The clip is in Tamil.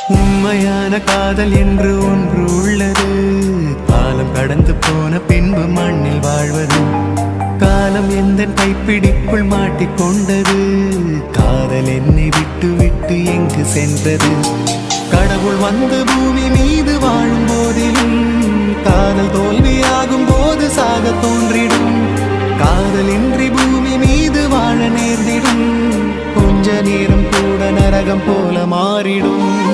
உண்மையான காதல் என்று ஒன்று உள்ளது. காலம் கடந்து போன பின்பு மண்ணில் வாழ்வது. காலம் எந்த கைப்பிடிக்குள் மாட்டிக்கொண்டது. காதல் என்னை விட்டு விட்டு எங்கு சென்றது? கடவுள் வந்து பூமி மீது வாழும் போதிலும் காதல் தோல்வியாகும் போது சாக தோன்றிடும். காதல் இன்றி பூமி மீது வாழ நேர்ந்திடும். கொஞ்ச நேரம் கூட நரகம் போல மாறிடும்.